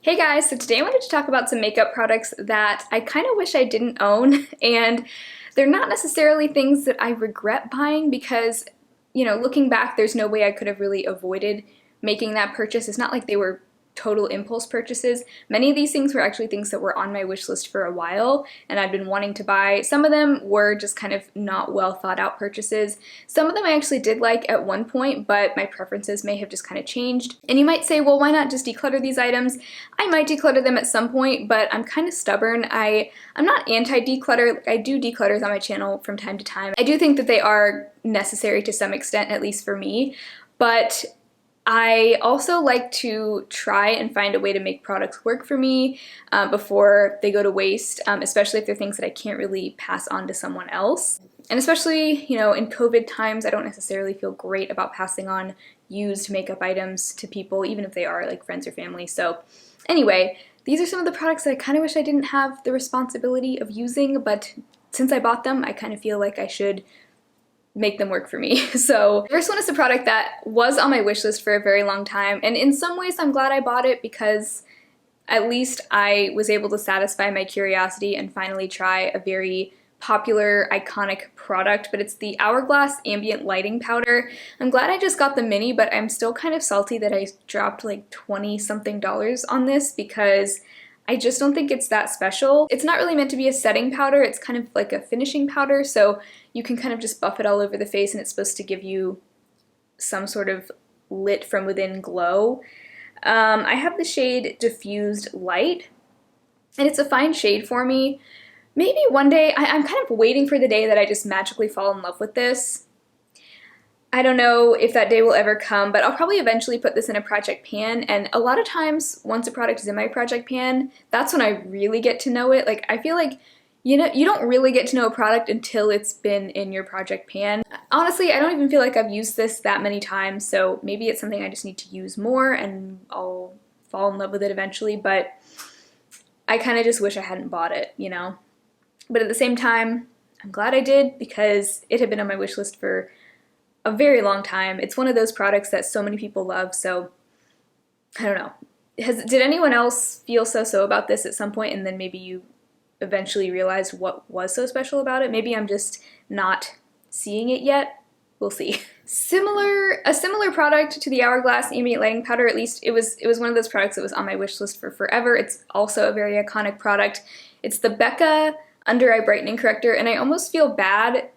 Hey guys, so today I wanted to talk about some makeup products that I kind of wish I didn't own, and they're not necessarily things that I regret buying because, looking back, there's no way I could have really avoided making that purchase. It's not like they were total impulse purchases. Many of these things were actually things that were on my wish list for a while and I'd been wanting to buy. Some of them were just kind of not well thought out purchases. Some of them I actually did like at one point, but my preferences may have just kind of changed. And you might say, well, why not just declutter these items? I might declutter them at some point, but I'm kind of stubborn. I'm not anti-declutter. I do declutters on my channel from time to time. I do think that they are necessary to some extent, at least for me, but I also like to try and find a way to make products work for me before they go to waste, especially if they're things that I can't really pass on to someone else. And especially, in COVID times, I don't necessarily feel great about passing on used makeup items to people, even if they are like friends or family. So anyway, these are some of the products that I kind of wish I didn't have the responsibility of using, but since I bought them, I kind of feel like I should make them work for me. So the first one is a product that was on my wish list for a very long time, and in some ways I'm glad I bought it because at least I was able to satisfy my curiosity and finally try a very popular, iconic product, but it's the Hourglass Ambient Lighting Powder. I'm glad I just got the mini, but I'm still kind of salty that I dropped like $20-something on this because I just don't think it's that special. It's not really meant to be a setting powder, it's kind of like a finishing powder, so you can kind of just buff it all over the face and it's supposed to give you some sort of lit from within glow. I have the shade Diffused Light, and it's a fine shade for me. Maybe one day, I'm kind of waiting for the day that I just magically fall in love with this. I don't know if that day will ever come, but I'll probably eventually put this in a project pan, and a lot of times once a product is in my project pan, that's when I really get to know it. Like, I feel like, you don't really get to know a product until it's been in your project pan. Honestly, I don't even feel like I've used this that many times, so maybe it's something I just need to use more and I'll fall in love with it eventually, but I kind of just wish I hadn't bought it, But at the same time, I'm glad I did because it had been on my wish list for a very long time. It's one of those products that so many people love, so I don't know. Did anyone else feel so about this at some point and then maybe you eventually realized what was so special about it? Maybe I'm just not seeing it yet. We'll see. A similar product to the Hourglass Ambient Lighting Powder, at least it was one of those products that was on my wish list for forever. It's also a very iconic product. It's the Becca Under Eye Brightening Corrector, and I almost feel bad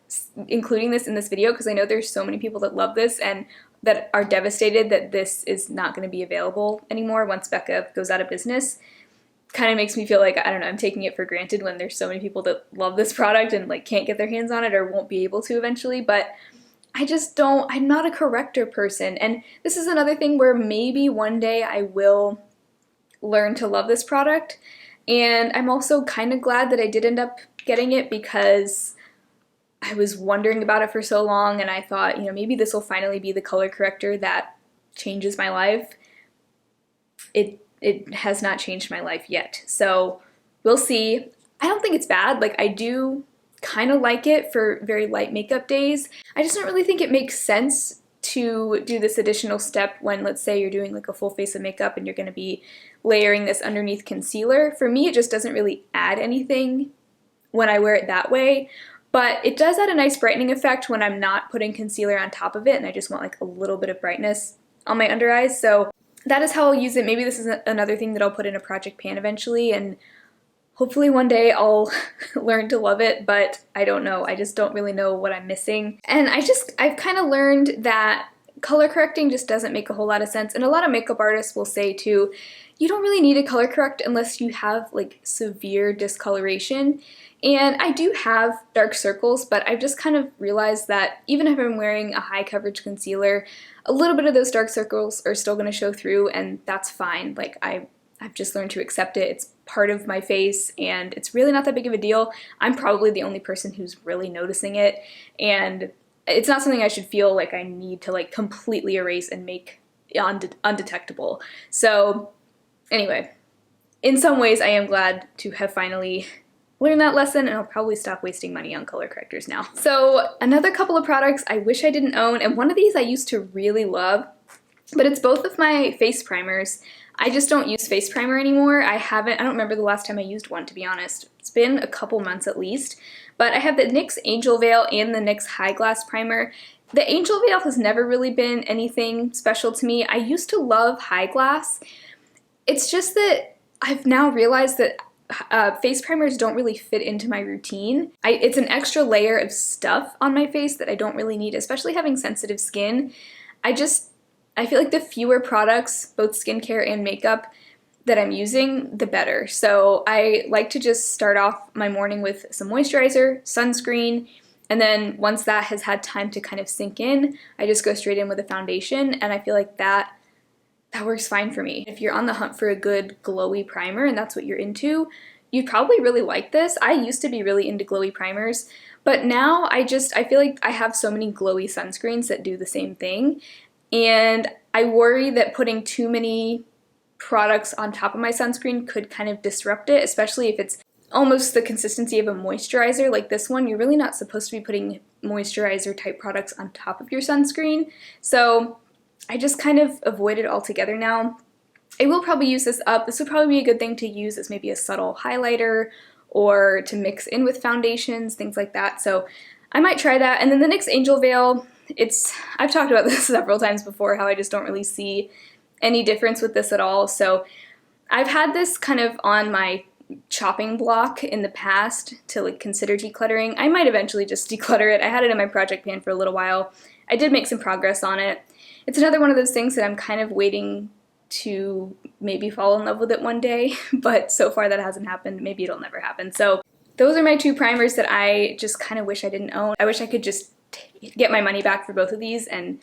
including this in this video because I know there's so many people that love this and that are devastated that this is not going to be available anymore once Becca goes out of business. Kind of makes me feel like, I don't know, I'm taking it for granted when there's so many people that love this product and like can't get their hands on it or won't be able to eventually, but I'm not a corrector person, and this is another thing where maybe one day I will learn to love this product, and I'm also kind of glad that I did end up getting it because I was wondering about it for so long and I thought, maybe this will finally be the color corrector that changes my life. It has not changed my life yet, so we'll see. I don't think it's bad. Like, I do kind of like it for very light makeup days. I just don't really think it makes sense to do this additional step when, let's say, you're doing like a full face of makeup and you're going to be layering this underneath concealer. For me, it just doesn't really add anything when I wear it that way. But it does add a nice brightening effect when I'm not putting concealer on top of it and I just want like a little bit of brightness on my under eyes. So that is how I'll use it. Maybe this is another thing that I'll put in a project pan eventually, and hopefully one day I'll learn to love it, but I don't know. I just don't really know what I'm missing. And I've kind of learned that color correcting just doesn't make a whole lot of sense. And a lot of makeup artists will say too, you don't really need to color correct unless you have like severe discoloration. And I do have dark circles, but I've just kind of realized that even if I'm wearing a high coverage concealer, a little bit of those dark circles are still going to show through, and that's fine. Like, I've just learned to accept it. It's part of my face and it's really not that big of a deal. I'm probably the only person who's really noticing it, and it's not something I should feel like I need to like completely erase and make undetectable. So anyway, in some ways I am glad to have finally learned that lesson, and I'll probably stop wasting money on color correctors now. So another couple of products I wish I didn't own, and one of these I used to really love, but it's both of my face primers. I just don't use face primer anymore. I don't remember the last time I used one, to be honest. It's been a couple months at least. But I have the NYX Angel Veil and the NYX High Glass Primer. The Angel Veil has never really been anything special to me. I used to love High Glass. It's just that I've now realized that face primers don't really fit into my routine. It's an extra layer of stuff on my face that I don't really need, especially having sensitive skin. I feel like the fewer products, both skincare and makeup, that I'm using, the better. So I like to just start off my morning with some moisturizer, sunscreen, and then once that has had time to kind of sink in, I just go straight in with a foundation, and I feel like that works fine for me. If you're on the hunt for a good glowy primer and that's what you're into, you'd probably really like this. I used to be really into glowy primers, but now I feel like I have so many glowy sunscreens that do the same thing, and I worry that putting too many products on top of my sunscreen could kind of disrupt it, especially if it's almost the consistency of a moisturizer like this one. You're really not supposed to be putting moisturizer type products on top of your sunscreen. So I just kind of avoid it altogether now. I will probably use this up. This would probably be a good thing to use as maybe a subtle highlighter or to mix in with foundations, things like that. So I might try that. And then the NYX Angel Veil, I've talked about this several times before, how I just don't really see any difference with this at all. So I've had this kind of on my chopping block in the past to like consider decluttering. I might eventually just declutter it. I had it in my project pan for a little while. I did make some progress on it. It's another one of those things that I'm kind of waiting to maybe fall in love with it one day, but so far that hasn't happened. Maybe it'll never happen. So those are my two primers that I just kind of wish I didn't own. I wish I could just get my money back for both of these and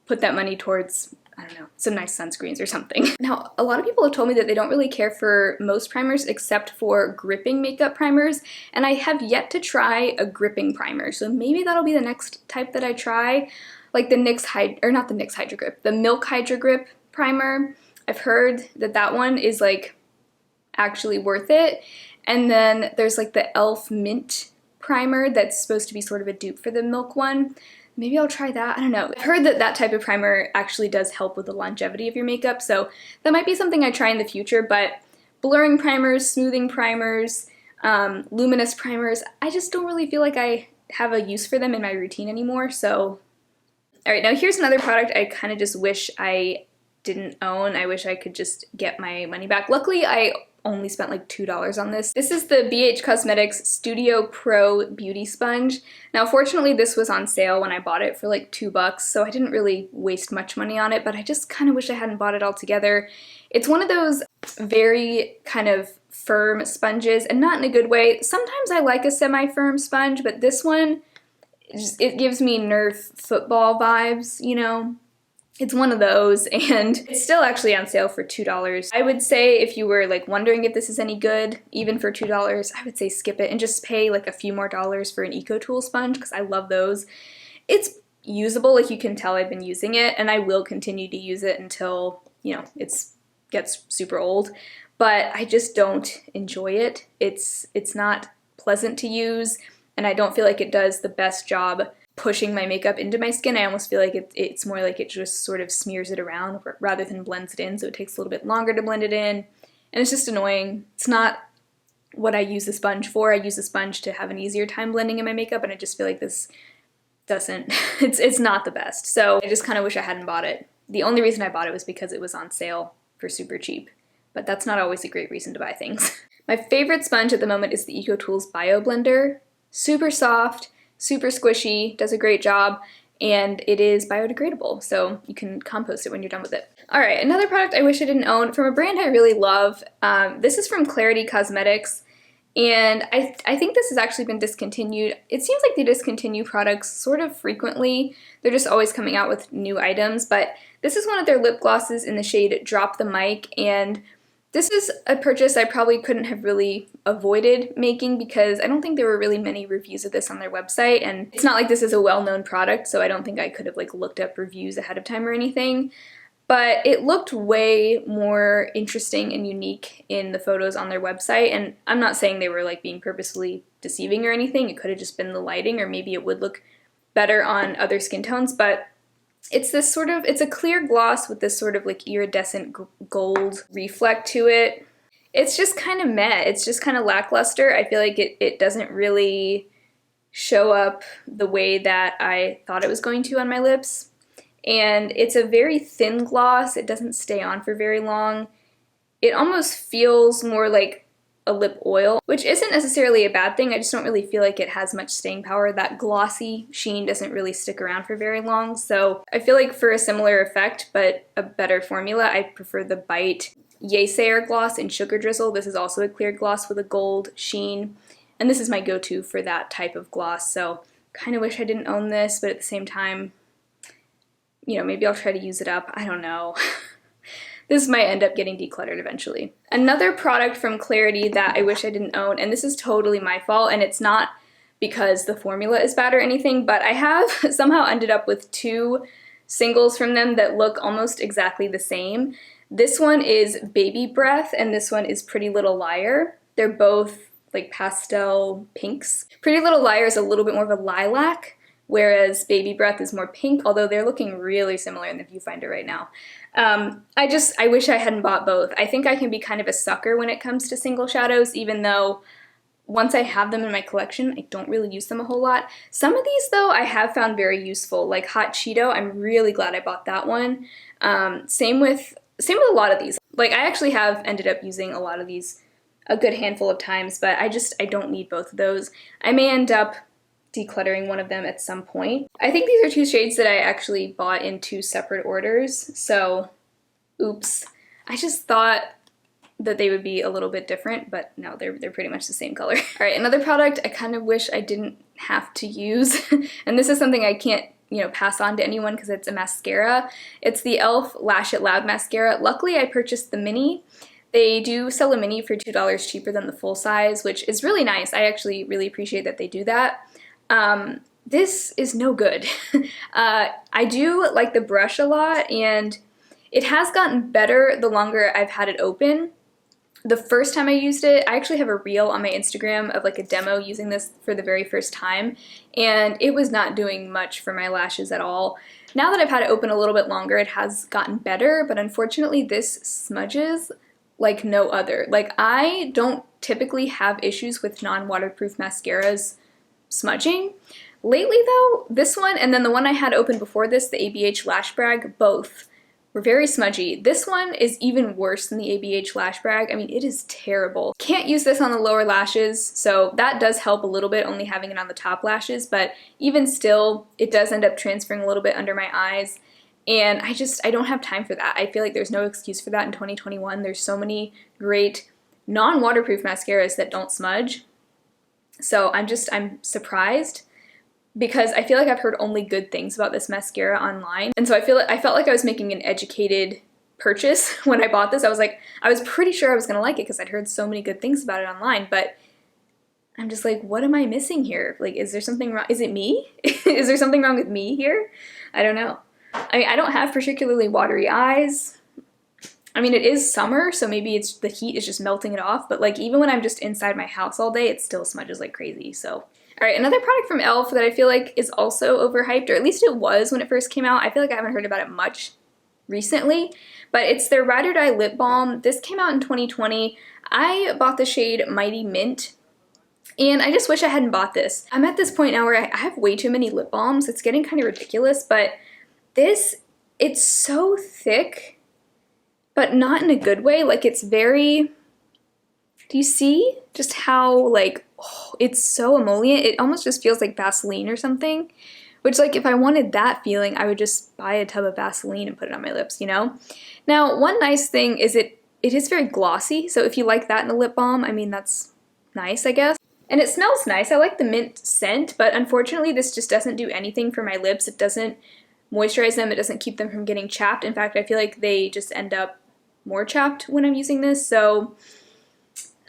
put that money towards, I don't know, some nice sunscreens or something. Now, a lot of people have told me that they don't really care for most primers except for gripping makeup primers, and I have yet to try a gripping primer, so maybe that'll be the next type that I try, like the the Milk Hydro Grip primer. I've heard that that one is like actually worth it, and then there's like the E.L.F. Mint primer that's supposed to be sort of a dupe for the Milk one. Maybe I'll try that. I don't know. I've heard that that type of primer actually does help with the longevity of your makeup, so that might be something I try in the future, but blurring primers, smoothing primers, luminous primers, I just don't really feel like I have a use for them in my routine anymore, so. Alright, now here's another product I kind of just wish I didn't own. I wish I could just get my money back. Luckily, I only spent like $2 on this. This is the BH Cosmetics Studio Pro Beauty Sponge. Now, fortunately, this was on sale when I bought it for like $2, so I didn't really waste much money on it, but I just kind of wish I hadn't bought it altogether. It's one of those very kind of firm sponges, and not in a good way. Sometimes I like a semi-firm sponge, but this one, it gives me Nerf football vibes, you know? It's one of those, and it's still actually on sale for $2. I would say if you were like wondering if this is any good, even for $2, I would say skip it and just pay like a few more dollars for an EcoTool sponge, because I love those. It's usable, like you can tell I've been using it, and I will continue to use it until, you know, it gets super old, but I just don't enjoy it. It's not pleasant to use, and I don't feel like it does the best job pushing my makeup into my skin. I almost feel like it's more like it just sort of smears it around rather than blends it in, so it takes a little bit longer to blend it in, and it's just annoying. It's not what I use the sponge for. I use the sponge to have an easier time blending in my makeup, and I just feel like this doesn't, it's not the best. So I just kind of wish I hadn't bought it. The only reason I bought it was because it was on sale for super cheap, but that's not always a great reason to buy things. My favorite sponge at the moment is the EcoTools Bio Blender. Super soft, super squishy, does a great job, and it is biodegradable, so you can compost it when you're done with it. Alright, another product I wish I didn't own from a brand I really love. This is from Clarity Cosmetics, and I think this has actually been discontinued. It seems like they discontinue products sort of frequently. They're just always coming out with new items, but this is one of their lip glosses in the shade Drop the Mic, and this is a purchase I probably couldn't have really avoided making because I don't think there were really many reviews of this on their website, and it's not like this is a well-known product, so I don't think I could have like looked up reviews ahead of time or anything. But it looked way more interesting and unique in the photos on their website, and I'm not saying they were like being purposefully deceiving or anything. It could have just been the lighting, or maybe it would look better on other skin tones, but It's this sort of, it's a clear gloss with this sort of like iridescent gold reflect to it. It's just kind of meh. It's just kind of lackluster. I feel like it doesn't really show up the way that I thought it was going to on my lips. And it's a very thin gloss. It doesn't stay on for very long. It almost feels more like a lip oil, which isn't necessarily a bad thing. I just don't really feel like it has much staying power. That glossy sheen doesn't really stick around for very long. So I feel like for a similar effect, but a better formula, I prefer the Bite Yeasayer gloss in Sugar Drizzle. This is also a clear gloss with a gold sheen. And this is my go-to for that type of gloss. So kind of wish I didn't own this, but at the same time, you know, maybe I'll try to use it up. I don't know. This might end up getting decluttered eventually. Another product from Clarity that I wish I didn't own, and this is totally my fault, and it's not because the formula is bad or anything, but I have somehow ended up with two singles from them that look almost exactly the same. This one is Baby Breath, and this one is Pretty Little Liar. They're both like pastel pinks. Pretty Little Liar is a little bit more of a lilac, whereas Baby Breath is more pink, although they're looking really similar in the viewfinder right now. I wish I hadn't bought both. I think I can be kind of a sucker when it comes to single shadows, even though once I have them in my collection, I don't really use them a whole lot. Some of these, though, I have found very useful, like Hot Cheeto. I'm really glad I bought that one. Same with a lot of these. Like, I actually have ended up using a lot of these a good handful of times, but I don't need both of those. I may end up decluttering one of them at some point. I think these are two shades that I actually bought in two separate orders, so oops. I just thought that they would be a little bit different, but no, they're pretty much the same color. All right, another product I kind of wish I didn't have to use, and this is something I can't, you know, pass on to anyone because it's a mascara. It's the E.L.F. Lash It Loud mascara. Luckily, I purchased the mini. They do sell a mini for $2 cheaper than the full size, which is really nice. I actually really appreciate that they do that. This is no good. I do like the brush a lot, and it has gotten better the longer I've had it open. The first time I used it, I actually have a reel on my Instagram of like a demo using this for the very first time, and it was not doing much for my lashes at all. Now that I've had it open a little bit longer, it has gotten better, but unfortunately this smudges like no other. Like, I don't typically have issues with non-waterproof mascaras smudging. Lately though, this one and then the one I had open before this, the ABH Lash Brag, both were very smudgy. This one is even worse than the ABH Lash Brag. I mean, it is terrible. Can't use this on the lower lashes, so that does help a little bit, only having it on the top lashes, but even still, it does end up transferring a little bit under my eyes, and I don't have time for that. I feel like there's no excuse for that in 2021. There's so many great non-waterproof mascaras that don't smudge. So I'm surprised because I feel like I've heard only good things about this mascara online. And so I felt like I was making an educated purchase when I bought this. I was pretty sure I was gonna like it because I'd heard so many good things about it online, but I'm just like, what am I missing here? Like, is there something wrong? Is it me? Is there something wrong with me here? I don't know. I mean, I don't have particularly watery eyes. I mean, it is summer, so maybe it's the heat is just melting it off, but like even when I'm just inside my house all day, it still smudges like crazy, so. All right, another product from E.L.F. that I feel like is also overhyped, or at least it was when it first came out. I feel like I haven't heard about it much recently, but it's their Ride or Die Lip Balm. This came out in 2020. I bought the shade Mighty Mint, and I just wish I hadn't bought this. I'm at this point now where I have way too many lip balms. It's getting kind of ridiculous, but this, it's so thick, but not in a good way. Like, it's very, do you see just how, like, oh, it's so emollient? It almost just feels like Vaseline or something, which, like, if I wanted that feeling, I would just buy a tub of Vaseline and put it on my lips, you know? Now, one nice thing is it is very glossy, so if you like that in a lip balm, I mean, that's nice, I guess. And it smells nice. I like the mint scent, but unfortunately, this just doesn't do anything for my lips. It doesn't moisturize them. It doesn't keep them from getting chapped. In fact, I feel like they just end up more chapped when I'm using this, so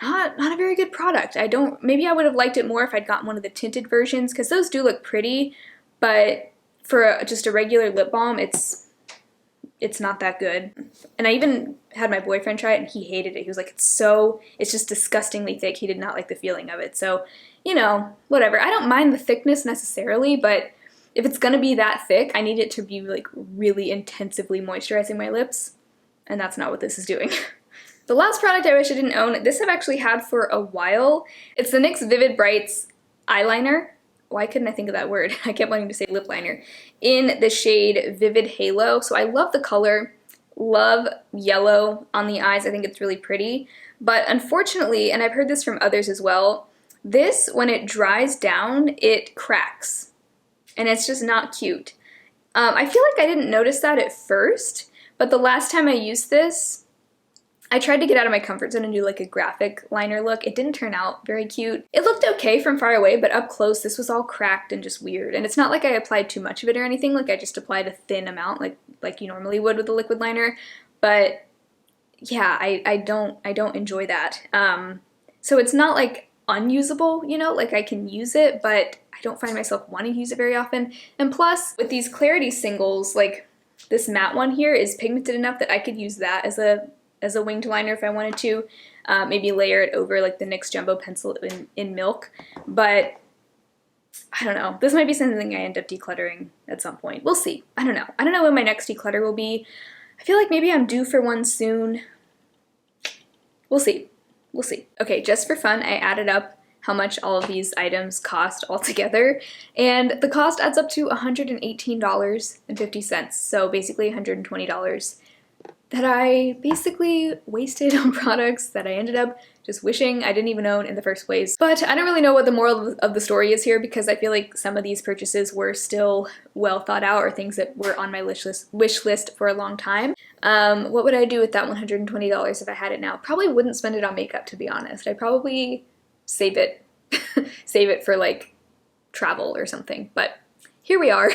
not a very good product. Maybe I would have liked it more if I'd gotten one of the tinted versions, because those do look pretty, but for just a regular lip balm, it's not that good. And I even had my boyfriend try it, and he hated it. He was like, it's just disgustingly thick. He did not like the feeling of it. So, you know, whatever. I don't mind the thickness necessarily, but if it's gonna be that thick, I need it to be like really intensively moisturizing my lips, and that's not what this is doing. The last product I wish I didn't own, this I've actually had for a while. It's the NYX Vivid Brights eyeliner. Why couldn't I think of that word? I kept wanting to say lip liner. In the shade Vivid Halo. So I love the color, love yellow on the eyes. I think it's really pretty. But unfortunately, and I've heard this from others as well, this, when it dries down, it cracks. And it's just not cute. I feel like I didn't notice that at first, but the last time I used this, I tried to get out of my comfort zone and do like a graphic liner look. It didn't turn out very cute. It looked okay from far away, but up close this was all cracked and just weird. And it's not like I applied too much of it or anything, like I just applied a thin amount like you normally would with a liquid liner. But yeah, I don't enjoy that. So it's not like unusable, you know, like I can use it, but I don't find myself wanting to use it very often. And plus, with these Clarity singles, like this matte one here is pigmented enough that I could use that as a winged liner if I wanted to. Maybe layer it over like the NYX Jumbo Pencil in Milk. But I don't know. This might be something I end up decluttering at some point. We'll see. I don't know. I don't know when my next declutter will be. I feel like maybe I'm due for one soon. We'll see. We'll see. Okay, just for fun, I added up how much all of these items cost altogether, and the cost adds up to $118.50. So basically $120 that I basically wasted on products that I ended up just wishing I didn't even own in the first place. But I don't really know what the moral of the story is here, because I feel like some of these purchases were still well thought out, or things that were on my wish list for a long time. What would I do with that $120 if I had it now? Probably wouldn't spend it on makeup, to be honest. I'd probably save it. Save it for like travel or something. But here we are.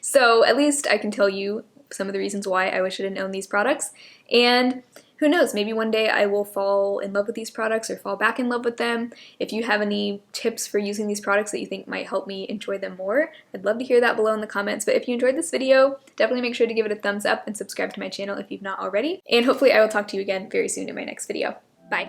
So at least I can tell you some of the reasons why I wish I didn't own these products. And who knows, maybe one day I will fall in love with these products or fall back in love with them. If you have any tips for using these products that you think might help me enjoy them more, I'd love to hear that below in the comments. But if you enjoyed this video, definitely make sure to give it a thumbs up and subscribe to my channel if you've not already. And hopefully I will talk to you again very soon in my next video. Bye.